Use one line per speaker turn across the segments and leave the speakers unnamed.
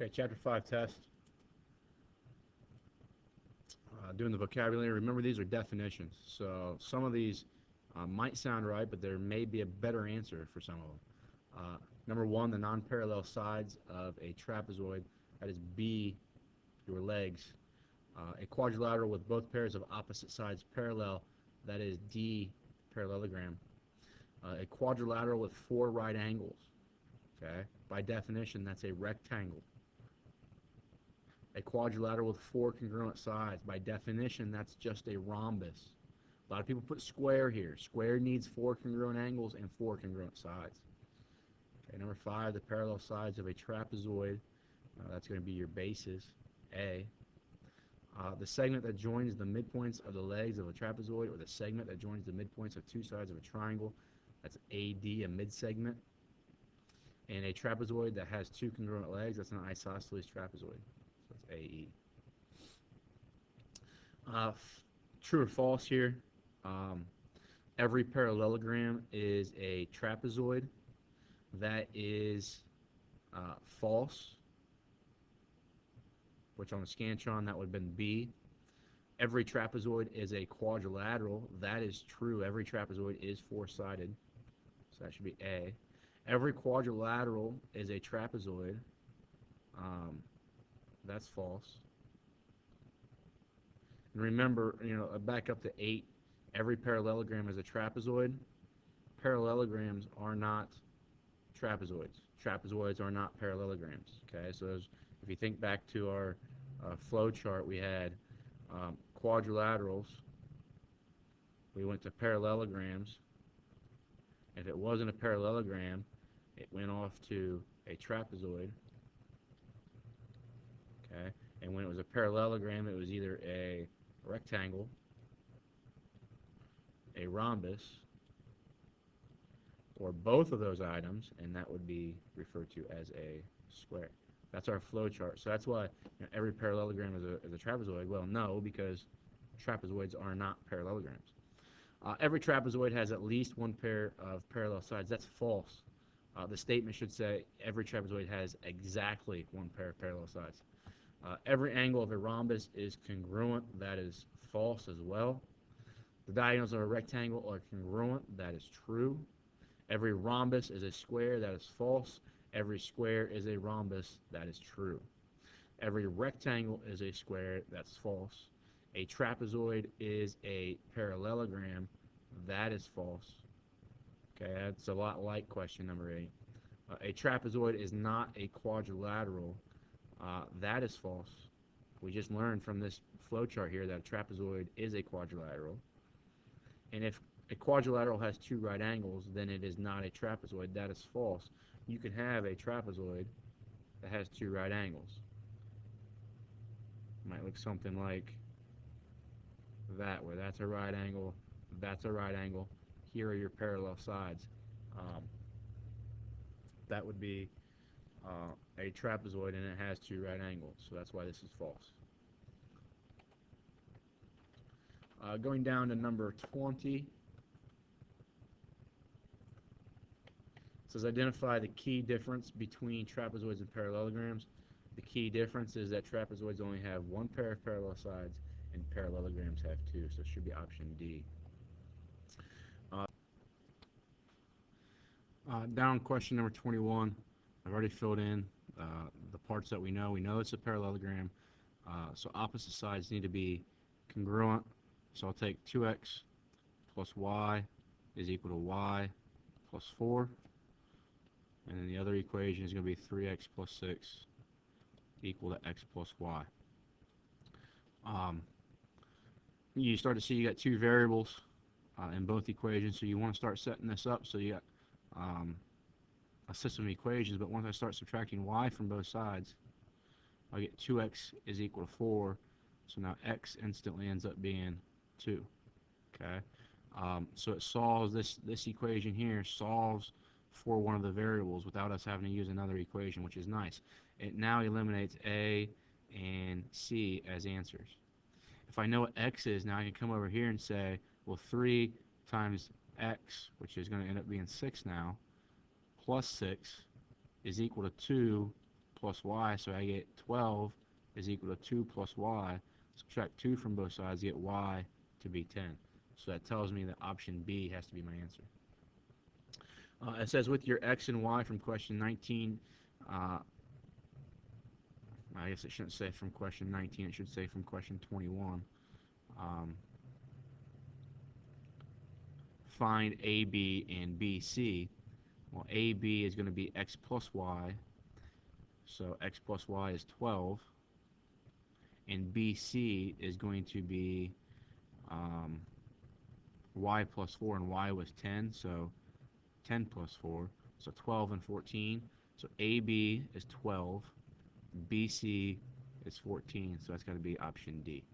Okay, chapter 5 test. Doing the vocabulary. Remember, these are definitions. So some of these might sound right, but there may be a better answer for some of them. Number one, the non-parallel sides of a trapezoid. That is B, your legs. A quadrilateral with both pairs of opposite sides parallel. That is D, parallelogram. A quadrilateral with four right angles. Okay, by definition, that's a rectangle. A quadrilateral with four congruent sides. By definition, that's just a rhombus. A lot of people put square here. Square needs four congruent angles and four congruent sides. Okay, number 5, the parallel sides of a trapezoid. That's going to be your bases, A. The segment that joins the midpoints of the legs of a trapezoid, or the segment that joins the midpoints of two sides of a triangle. That's AD, a mid-segment. And a trapezoid that has two congruent legs, that's an isosceles trapezoid. So that's AE. True or false here? Um, every parallelogram is a trapezoid. That is false, which on the Scantron that would have been B. Every trapezoid is a quadrilateral. That is true. Every trapezoid is four-sided, so that should be A. Every quadrilateral is a trapezoid. Um, that's false. And remember, back up to 8, every parallelogram is a trapezoid. Parallelograms are not trapezoids. Trapezoids are not parallelograms. Okay, so if you think back to our flow chart, we had quadrilaterals. We went to parallelograms. If it wasn't a parallelogram, it went off to a trapezoid. Okay, and when it was a parallelogram, it was either a rectangle, a rhombus, or both of those items, and that would be referred to as a square. That's our flow chart. So that's why every parallelogram is a trapezoid. Well, no, because trapezoids are not parallelograms. Every trapezoid has at least one pair of parallel sides. That's false. The statement should say every trapezoid has exactly one pair of parallel sides. Every angle of a rhombus is congruent. That is false as well. The diagonals of a rectangle are congruent. That is true. Every rhombus is a square. That is false. Every square is a rhombus. That is true. Every rectangle is a square. That's false. A trapezoid is a parallelogram. That is false. Okay, that's a lot like question number 8. A trapezoid is not a quadrilateral. That is false. We just learned from this flowchart here that a trapezoid is a quadrilateral. And if a quadrilateral has two right angles, then it is not a trapezoid. That is false. You can have a trapezoid that has two right angles. It might look something like that, where that's a right angle, that's a right angle. Here are your parallel sides. Um, that would be a trapezoid, and it has two right angles, so that's why this is false. Going down to number 20, it says identify the key difference between trapezoids and parallelograms. The key difference is that trapezoids only have one pair of parallel sides, and parallelograms have two, so it should be option D. Down question number 21, I've already filled in the parts that we know. We know it's a parallelogram, so opposite sides need to be congruent. So I'll take 2x plus y is equal to y plus 4. And then the other equation is going to be 3x plus 6 equal to x plus y. You start to see you got two variables in both equations, so you want to start setting this up so you got a system of equations, but once I start subtracting y from both sides, I get 2x is equal to 4, so now x instantly ends up being 2. Okay, so it solves this equation here solves for one of the variables without us having to use another equation, which is nice. It now eliminates A and C as answers. If I know what x is, now I can come over here and say, well, 3 times x, which is going to end up being 6 now, plus 6 is equal to 2 plus y, so I get 12 is equal to 2 plus y. Subtract 2 from both sides, get y to be 10. So that tells me that option B has to be my answer. It says with your x and y from question 19, I guess it shouldn't say from question 19, it should say from question 21. Um, find AB and BC. Well, AB is going to be x plus y, so x plus y is 12, and BC is going to be um, y plus 4, and y was 10, so 10 plus 4, so 12 and 14. So AB is 12, BC is 14, so that's got to be option D.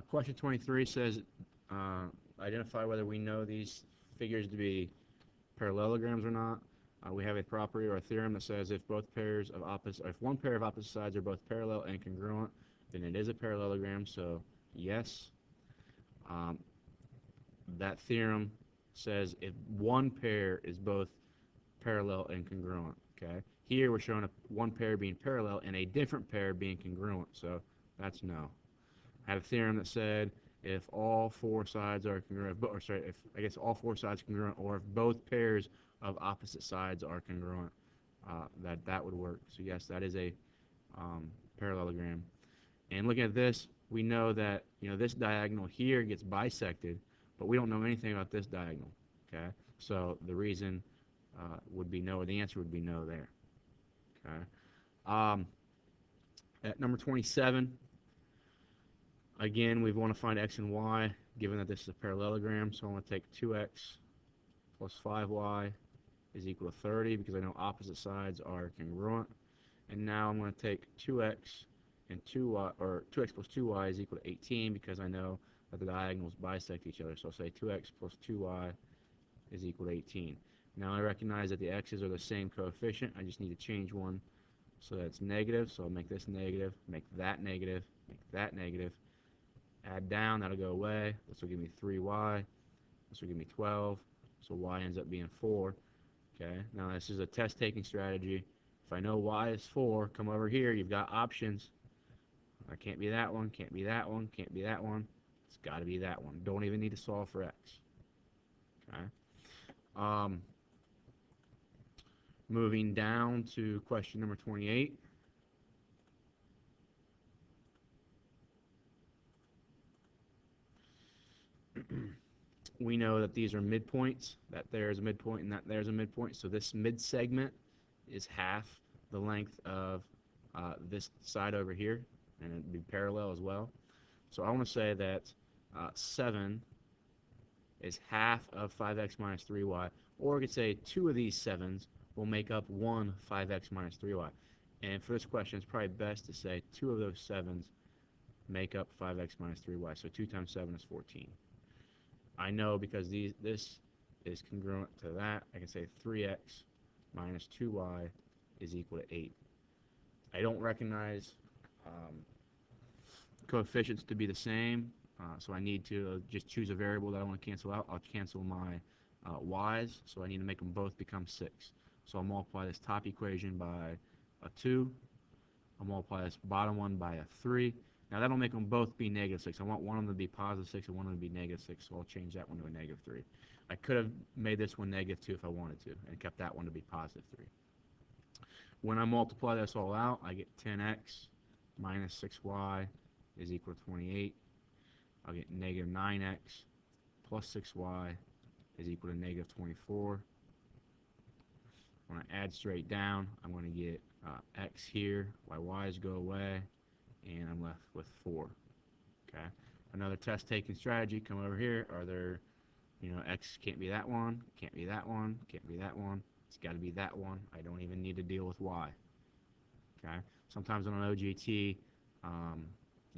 Question 23 says, uh, identify whether we know these figures to be parallelograms or not. We have a property or a theorem that says if one pair of opposite sides are both parallel and congruent, then it is a parallelogram. So yes, um, that theorem says if one pair is both parallel and congruent. Okay. Here we're showing one pair being parallel and a different pair being congruent. So that's no. I had a theorem that said if all four sides are congruent, or sorry, if I guess all four sides are congruent, or if both pairs of opposite sides are congruent, that would work. So yes, that is a parallelogram. And looking at this, we know that this diagonal here gets bisected, but we don't know anything about this diagonal. Okay, so the reason would be no, or the answer would be no there. Okay. Um, at number 27, again, we want to find x and y, given that this is a parallelogram, so I want to take 2x plus 5y is equal to 30, because I know opposite sides are congruent. And now I'm going to take 2x and 2y, or 2x plus 2y is equal to 18, because I know that the diagonals bisect each other. So I'll say 2x plus 2y is equal to 18. Now I recognize that the x's are the same coefficient. I just need to change one so that it's negative. So I'll make this negative, make that negative, make that negative. Add down, that'll go away. This will give me 3y. This will give me 12. So y ends up being 4. Okay, now this is a test-taking strategy. If I know y is 4, come over here. You've got options. I can't be that one, can't be that one, can't be that one. It's got to be that one. Don't even need to solve for x. Okay. Um, moving down to question number 28. We know that these are midpoints, that there's a midpoint and that there's a midpoint. So this mid segment is half the length of this side over here, and it'd be parallel as well. So I want to say that 7 is half of 5x minus 3y, or we could say 2 of these 7s will make up one 5x minus 3y. And for this question, it's probably best to say 2 of those 7s make up 5x minus 3y. So 2 times 7 is 14. I know because this is congruent to that. I can say 3x minus 2y is equal to 8. I don't recognize coefficients to be the same, so I need to just choose a variable that I want to cancel out. I'll cancel my y's, so I need to make them both become 6. So I'll multiply this top equation by a 2. I'll multiply this bottom one by a 3. Now that'll make them both be negative 6. I want one of them to be positive 6 and one of them to be negative 6, so I'll change that one to a negative 3. I could have made this one negative 2 if I wanted to, and kept that one to be positive 3. When I multiply this all out, I get 10x minus 6y is equal to 28. I'll get negative 9x plus 6y is equal to negative 24. When I add straight down, I'm going to get x here, my y's go away, and I'm left with 4. Okay. Another test-taking strategy, come over here. Are there, x can't be that one, can't be that one, can't be that one. It's got to be that one. I don't even need to deal with y. Okay. Sometimes on an OGT,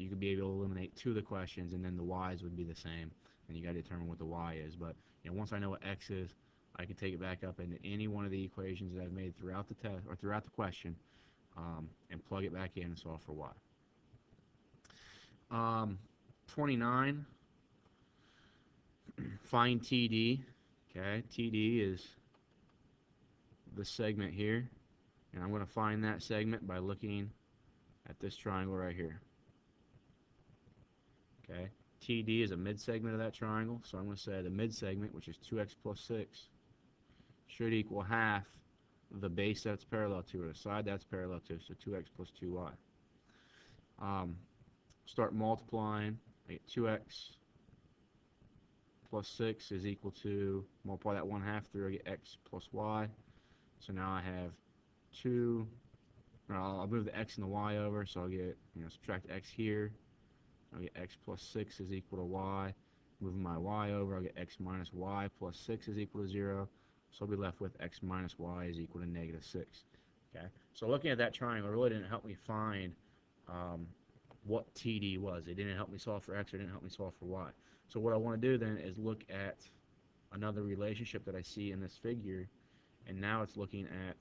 you could be able to eliminate two of the questions, and then the y's would be the same, and you got to determine what the y is. But once I know what x is, I can take it back up into any one of the equations that I've made throughout the test or throughout the question, and plug it back in and solve for y. 29, find TD. Okay, TD is this segment here, and I'm going to find that segment by looking at this triangle right here. Okay, TD is a mid-segment of that triangle, so I'm going to say the mid-segment, which is 2x plus 6, should equal half the base that's parallel to, or the side that's parallel to, so 2x plus 2y. Start multiplying. I get 2x plus 6 is equal to, multiply that 1/2 through, I get x plus y. So now I have 2, I'll move the x and the y over, so I'll get, subtract x here. I'll get x plus 6 is equal to y. Moving my y over, I'll get x minus y plus 6 is equal to 0. So I'll be left with x minus y is equal to negative 6. Okay, so looking at that triangle really didn't help me find what TD was. It didn't help me solve for x, or didn't help me solve for y. So what I want to do then is look at another relationship that I see in this figure, and now it's looking at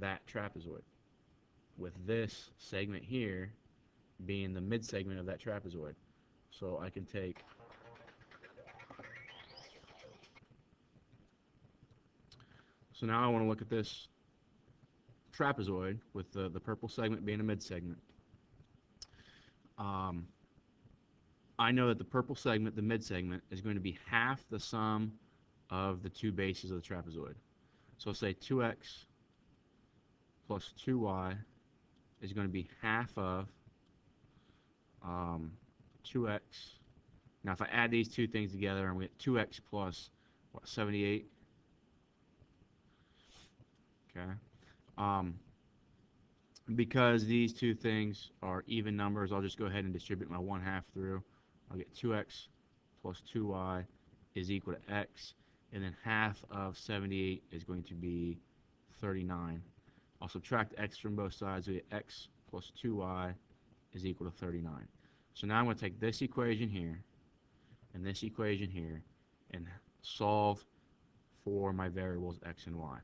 that trapezoid, with this segment here being the mid-segment of that trapezoid. So I can take so now I want to look at this trapezoid with the purple segment being a mid-segment. I know that the purple segment, the mid-segment, is going to be half the sum of the two bases of the trapezoid. So say 2x plus 2y is going to be half of 2x. Now if I add these two things together, I'm going to get 2x plus, 78? Okay. Because these two things are even numbers, I'll just go ahead and distribute my 1/2 through. I'll get 2x plus 2y is equal to x, and then half of 78 is going to be 39. I'll subtract x from both sides. We get x plus 2y is equal to 39. So now I'm going to take this equation here and this equation here and solve for my variables x and y.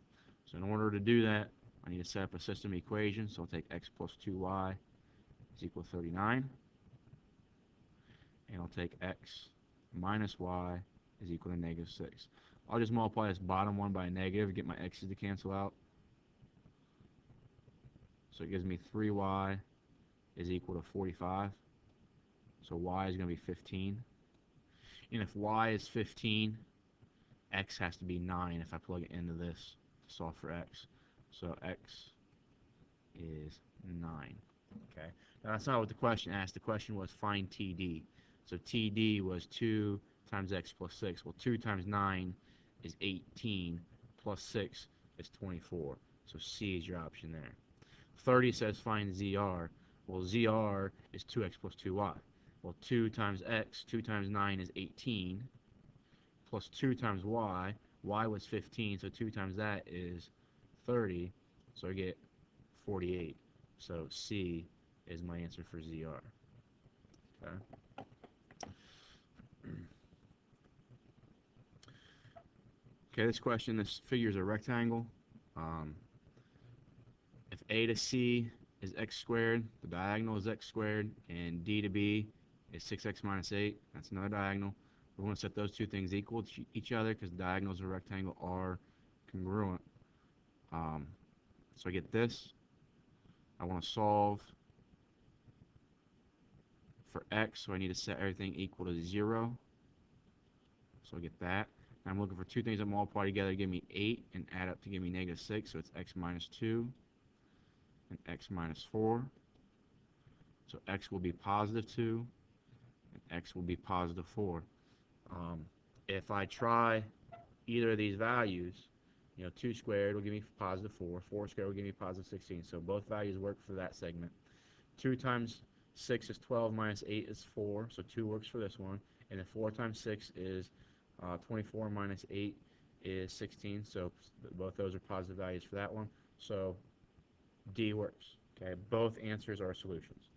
So in order to do that, I need to set up a system equation. So I'll take x plus 2y is equal to 39, and I'll take x minus y is equal to negative 6. I'll just multiply this bottom one by a negative to get my x's to cancel out. So it gives me 3y is equal to 45. So y is going to be 15. And if y is 15, x has to be 9 if I plug it into this to solve for x. So x is 9. Okay. Now that's not what the question asked. The question was find TD. So TD was 2 times x plus 6. Well, 2 times 9 is 18, plus 6 is 24. So C is your option there. 30 says find ZR. Well, ZR is 2x plus 2y. Well, 2 times x, 2 times 9 is 18, plus 2 times y. Y was 15, so 2 times that is 30. So I get 48. So C is my answer for ZR. Okay. Okay, this question, this figure is a rectangle. If A to C is x squared, the diagonal is x squared, and D to B is 6x minus 8. That's another diagonal. We want to set those two things equal to each other because the diagonals of a rectangle are congruent. So I get this. I want to solve for x, so I need to set everything equal to 0. So I get that. Now I'm looking for two things that multiply together to give me 8 and add up to give me negative 6. So it's x minus 2 and x minus 4. So x will be positive 2 and x will be positive 4. If I try either of these values, 2 squared will give me positive 4. 4 squared will give me positive 16. So both values work for that segment. 2 times 6 is 12 minus 8 is 4. So 2 works for this one. And then 4 times 6 is 24 minus 8 is 16. So both those are positive values for that one. So D works. Okay, both answers are solutions.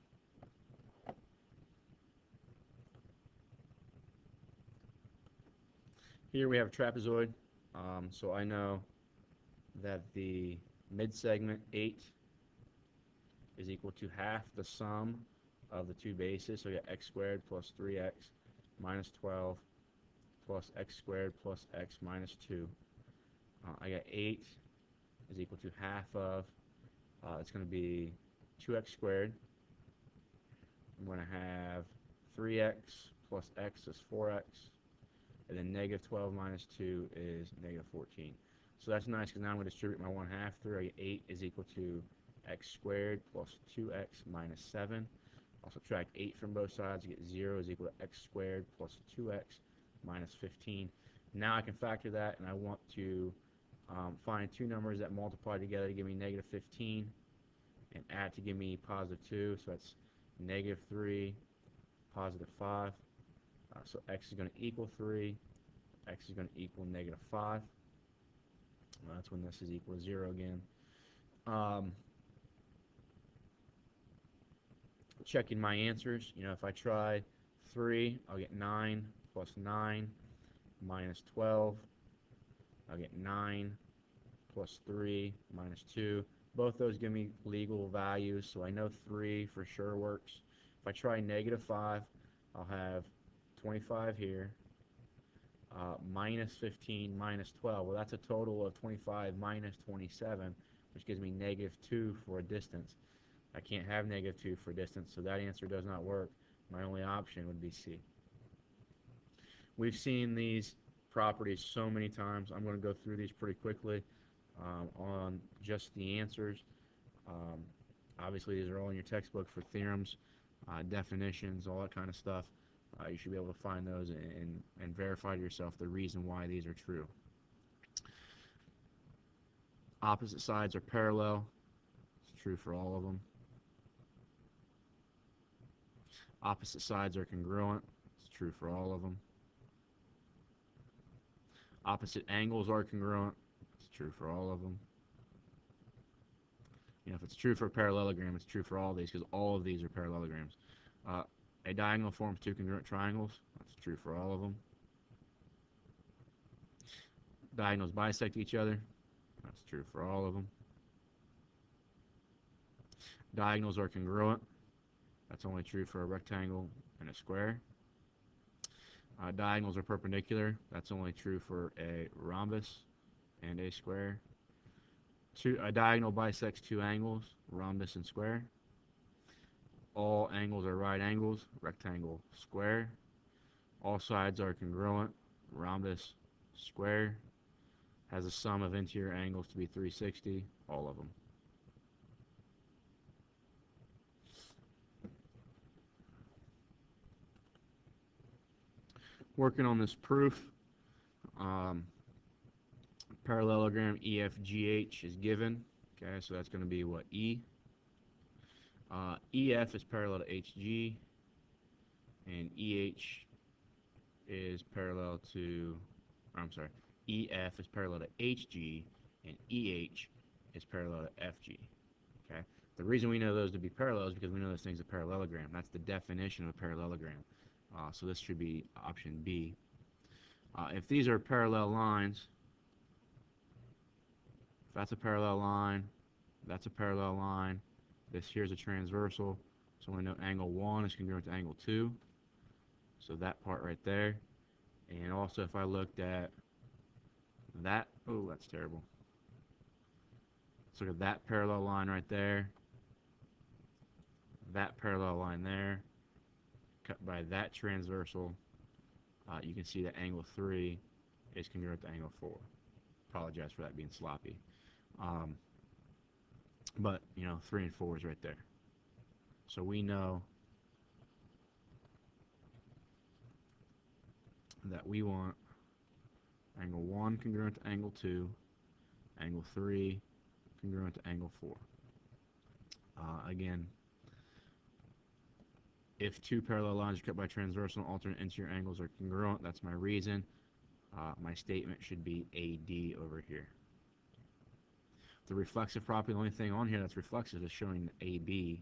Here we have a trapezoid. So I know that the mid-segment 8 is equal to half the sum of the two bases. So we got x squared plus 3x minus 12 plus x squared plus x minus 2. I got 8 is equal to half of, it's going to be 2x squared. I'm going to have 3x plus x is 4x. And then negative 12 minus 2 is negative 14. So that's nice because now I'm going to distribute my 1 half through. I get 8 is equal to x squared plus 2x minus 7. I'll subtract 8 from both sides. I get 0 is equal to x squared plus 2x minus 15. Now I can factor that, and I want to find two numbers that multiply together to give me negative 15 and add to give me positive 2. So that's negative 3, positive 5. So x is going to equal 3. X is going to equal negative 5. Well, that's when this is equal to 0 again. Checking my answers. If I try 3, I'll get 9 plus 9 minus 12. I'll get 9 plus 3 minus 2. Both those give me legal values, so I know 3 for sure works. If I try negative 5, I'll have 25 here, minus 15 minus 12. Well, that's a total of 25 minus 27, which gives me negative 2 for a distance. I can't have negative 2 for distance, so that answer does not work. My only option would be C. We've seen these properties so many times. I'm going to go through these pretty quickly on just the answers. Um, Obviously, these are all in your textbook for theorems, definitions, all that kind of stuff. You should be able to find those and verify to yourself the reason why these are true. Opposite sides are parallel. It's true for all of them. Opposite sides are congruent. It's true for all of them. Opposite angles are congruent. It's true for all of them. If it's true for a parallelogram, it's true for all of these because all of these are parallelograms. Uh, a diagonal forms two congruent triangles. That's true for all of them. Diagonals bisect each other. That's true for all of them. Diagonals are congruent. That's only true for a rectangle and a square. Diagonals are perpendicular. That's only true for a rhombus and a square. A diagonal bisects two angles, rhombus and square. All angles are right angles, rectangle, square. All sides are congruent, rhombus, square. Has a sum of interior angles to be 360, all of them. Working on this proof, parallelogram EFGH is given. Okay, so that's going to be what? E. EF is parallel to HG, and EH is parallel to, I'm sorry, EF is parallel to HG, and EH is parallel to FG. Okay? The reason we know those to be parallel is because we know this thing's a parallelogram. That's the definition of a parallelogram. So this should be option B. If these are parallel lines, if that's a parallel line, that's a parallel line, this here's a transversal, so we know angle 1 is congruent to angle 2, so that part right there. And also if I looked at that, oh, that's terrible. Let's look at that parallel line right there, that parallel line there, cut by that transversal. You can see that angle 3 is congruent to angle 4. Apologize for that being sloppy. But, 3 and 4 is right there. So we know that we want angle 1 congruent to angle 2, angle 3 congruent to angle 4. Again, if two parallel lines are cut by transversal and alternate interior angles are congruent, that's my reason. My statement should be AD over here. The reflexive property, the only thing on here that's reflexive is showing AB,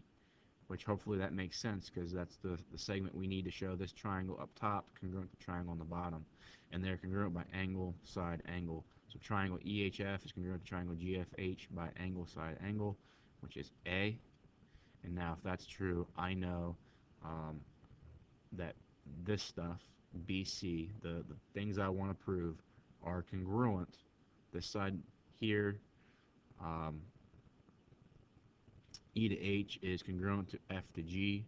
which hopefully that makes sense because that's the segment we need to show this triangle up top congruent to triangle on the bottom. And they're congruent by angle, side, angle. So triangle EHF is congruent to triangle GFH by angle, side, angle, which is A. And now if that's true, I know um, that this stuff, BC, the things I want to prove, are congruent. This side here, um, E to H is congruent to F to G,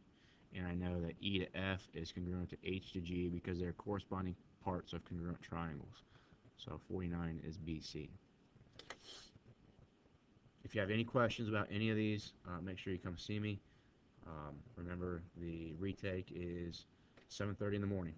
and I know that E to F is congruent to H to G because they're corresponding parts of congruent triangles. So 49 is BC. If you have any questions about any of these, make sure you come see me. Remember, the retake is 7:30 in the morning.